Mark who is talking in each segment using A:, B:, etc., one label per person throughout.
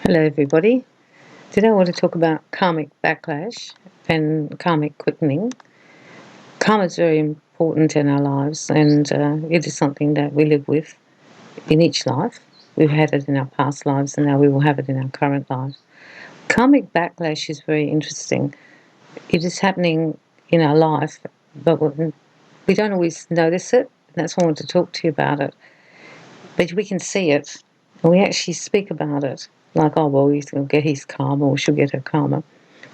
A: Hello, everybody. Today I want to talk about karmic backlash and karmic quickening. Karma is very important in our lives, and it is something that we live with in each life. We've had it in our past lives, and now we will have it in our current lives. Karmic backlash is very interesting. It is happening in our life, but we don't always notice it. That's why I want to talk to you about it. But we can see it, and we actually speak about it. Like, oh, well, he's going to get his karma, or she'll get her karma.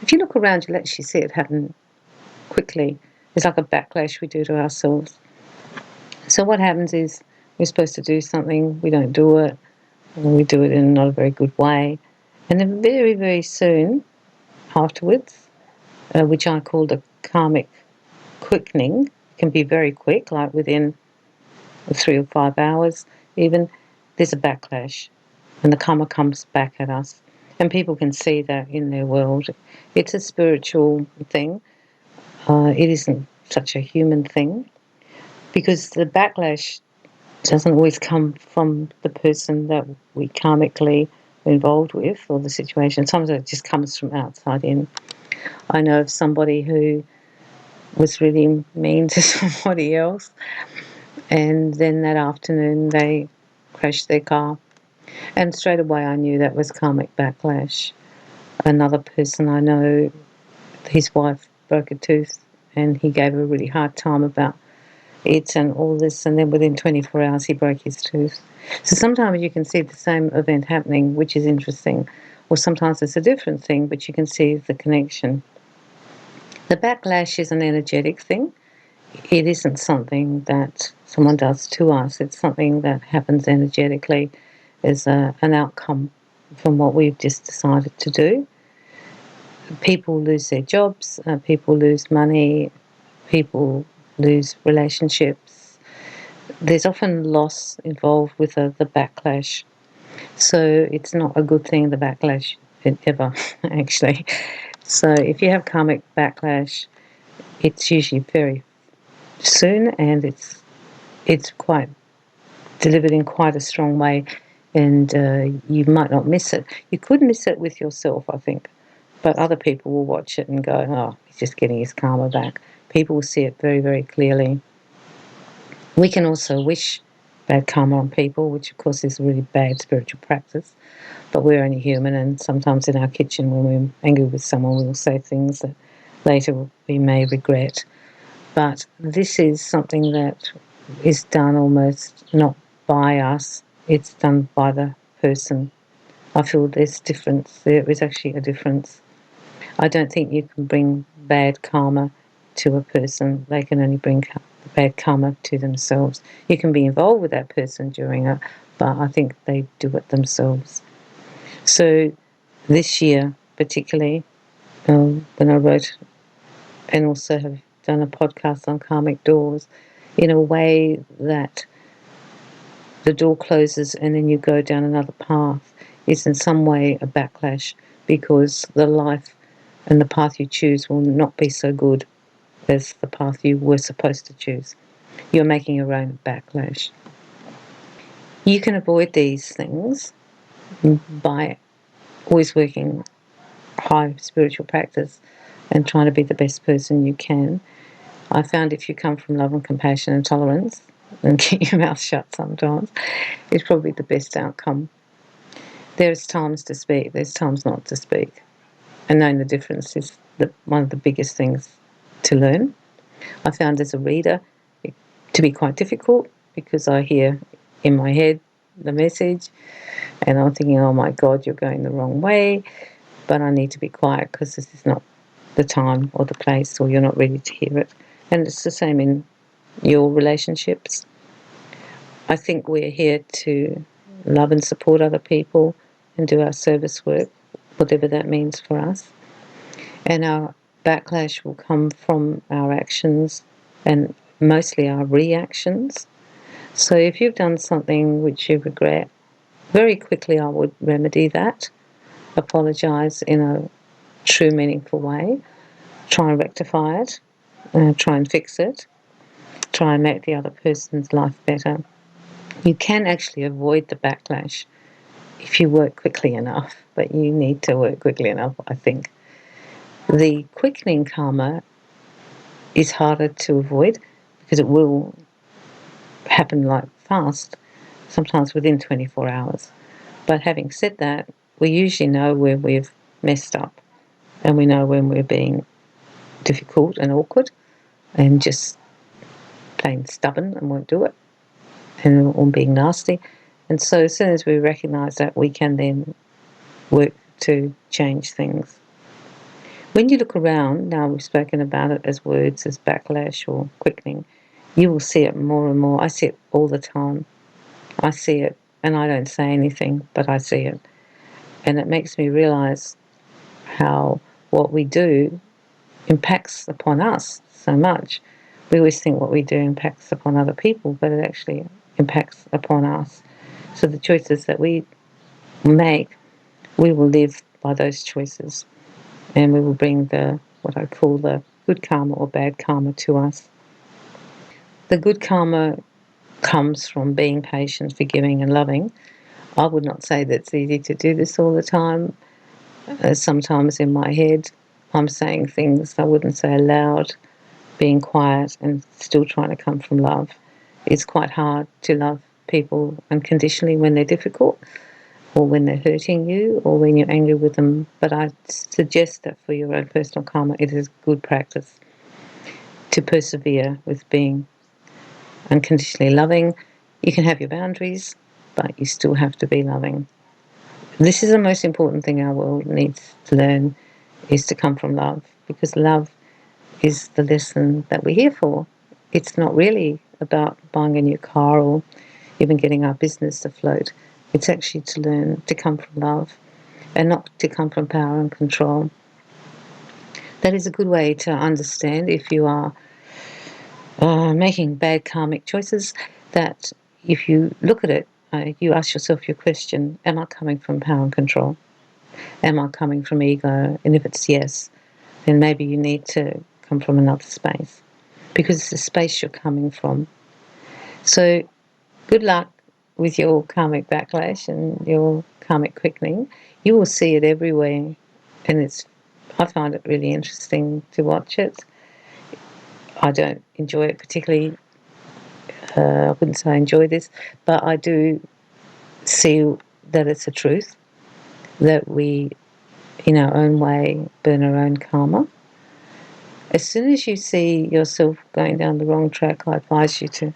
A: If you look around, you'll actually see it happen quickly. It's like a backlash we do to ourselves. So what happens is we're supposed to do something, we don't do it, or we do it in not a very good way. And then very, very soon afterwards, which I call the karmic quickening, can be very quick, like within 3 or 5 hours even, there's a backlash and the karma comes back at us. And people can see that in their world. It's a spiritual thing. It isn't such a human thing because the backlash doesn't always come from the person that we karmically are involved with or the situation. Sometimes it just comes from outside in. I know of somebody who was really mean to somebody else, and then that afternoon they crashed their car. And straight away I knew that was karmic backlash. Another person I know, his wife broke a tooth and he gave her a really hard time about it and all this, and then within 24 hours he broke his tooth. So sometimes you can see the same event happening, which is interesting, or sometimes it's a different thing, but you can see the connection. The backlash is an energetic thing. It isn't something that someone does to us. It's something that happens energetically as an outcome from what we've just decided to do. People lose their jobs, people lose money, people lose relationships. There's often loss involved with the backlash. So it's not a good thing, the backlash, ever, actually. So if you have karmic backlash, it's usually very soon and it's quite delivered in quite a strong way, and you might not miss it. You could miss it with yourself, I think, but other people will watch it and go, oh, he's just getting his karma back. People will see it very, very clearly. We can also wish bad karma on people, which of course is a really bad spiritual practice, but we're only human, and sometimes in our kitchen when we're angry with someone we will say things that later we may regret. But this is something that is done almost not by us, it's done by the person. I feel there's difference. There is actually a difference. I don't think you can bring bad karma to a person. They can only bring bad karma to themselves. You can be involved with that person during it, but I think they do it themselves. So this year particularly, when I wrote and also have done a podcast on karmic doors, in a way that the door closes and then you go down another path, is in some way a backlash, because the life and the path you choose will not be so good as the path you were supposed to choose. You're making your own backlash. You can avoid these things by always working high spiritual practice and trying to be the best person you can. I found if you come from love and compassion and tolerance and keep your mouth shut sometimes, it's probably the best outcome. There's times to speak, there's times not to speak. And knowing the difference is one of the biggest things to learn. I found as a reader it to be quite difficult because I hear in my head the message and I'm thinking, oh my God, you're going the wrong way, but I need to be quiet because this is not the time or the place, or you're not ready to hear it. And it's the same in your relationships. I think we're here to love and support other people and do our service work, whatever that means for us. And our backlash will come from our actions and mostly our reactions. So if you've done something which you regret, very quickly I would remedy that, apologise in a true, meaningful way, try and rectify it, try and fix it, try and make the other person's life better. You can actually avoid the backlash if you work quickly enough, but you need to work quickly enough, I think. The quickening karma is harder to avoid because it will happen like fast, sometimes within 24 hours. But having said that, we usually know where we've messed up, and we know when we're being difficult and awkward and just plain stubborn and won't do it, and or being nasty. And so as soon as we recognise that, we can then work to change things. When you look around, now we've spoken about it as words, as backlash or quickening, you will see it more and more. I see it all the time. I see it, and I don't say anything, but I see it. And it makes me realise how what we do impacts upon us so much. We always think what we do impacts upon other people, but it actually impacts upon us. So the choices that we make, we will live by those choices, and we will bring the what I call the good karma or bad karma to us. The good karma comes from being patient, forgiving and loving. I would not say that it's easy to do this all the time. Sometimes in my head I'm saying things I wouldn't say aloud, being quiet and still trying to come from love. It's quite hard to love people unconditionally when they're difficult, or when they're hurting you, or when you're angry with them. But I suggest that for your own personal karma, it is good practice to persevere with being unconditionally loving. You can have your boundaries, but you still have to be loving. This is the most important thing our world needs to learn, is to come from love, because love is the lesson that we're here for. It's not really about buying a new car or even getting our business to float. It's actually to learn to come from love and not to come from power and control. That is a good way to understand if you are making bad karmic choices, that if you look at it, you ask yourself your question, am I coming from power and control? Am I coming from ego? And if it's yes, then maybe you need to come from another space, because it's the space you're coming from. So good luck with your karmic backlash and your karmic quickening. You will see it everywhere, and I find it really interesting to watch it. I don't enjoy it particularly. I wouldn't say I enjoy this, but I do see that it's a truth, that we, in our own way, burn our own karma. As soon as you see yourself going down the wrong track, I advise you to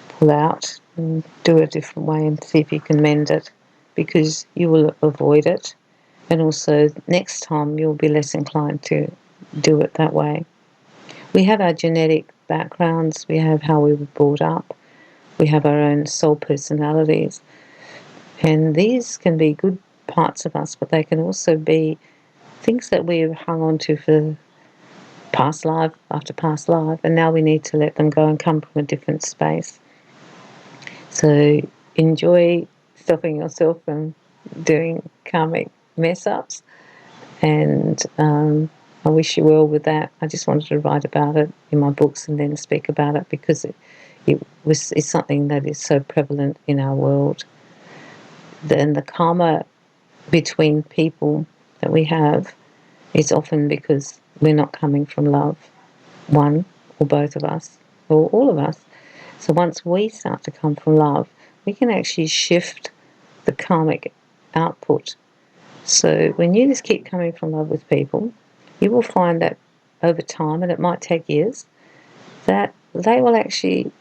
A: pull out and do it a different way and see if you can mend it, because you will avoid it. And also, next time, you'll be less inclined to do it that way. We have our genetic backgrounds, we have how we were brought up, we have our own soul personalities, and these can be good parts of us, but they can also be things that we've hung on to for past life after past life, and now we need to let them go and come from a different space. So enjoy stopping yourself from doing karmic mess-ups, and I wish you well with that. I just wanted to write about it in my books and then speak about it, because it's something that is so prevalent in our world. And the karma between people that we have is often because we're not coming from love, one or both of us, or all of us. So once we start to come from love, we can actually shift the karmic output. So when you just keep coming from love with people, you will find that over time, and it might take years, that they will actually,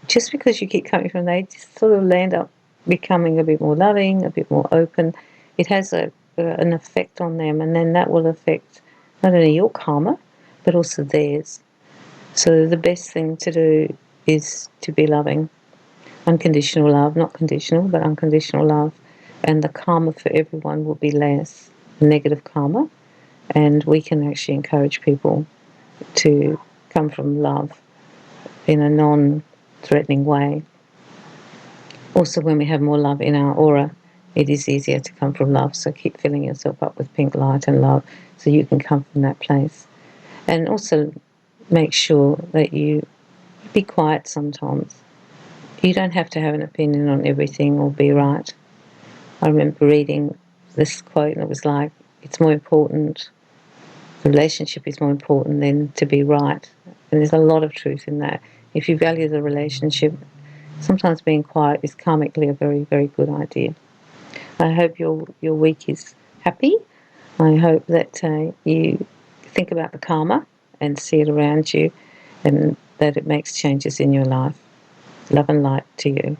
A: just because you keep coming from, they just sort of land up becoming a bit more loving, a bit more open. It has an effect on them, and then that will affect not only your karma, but also theirs. So the best thing to do is to be loving. Unconditional love, not conditional, but unconditional love. And the karma for everyone will be less negative karma. And we can actually encourage people to come from love in a non-threatening way. Also, when we have more love in our aura, it is easier to come from love. So keep filling yourself up with pink light and love so you can come from that place. And also make sure that you be quiet sometimes. You don't have to have an opinion on everything or be right. I remember reading this quote, and it was like, it's more important, the relationship is more important than to be right. And there's a lot of truth in that. If you value the relationship, sometimes being quiet is karmically a very, very good idea. I hope your week is happy. I hope that you think about the karma and see it around you, and that it makes changes in your life. Love and light to you.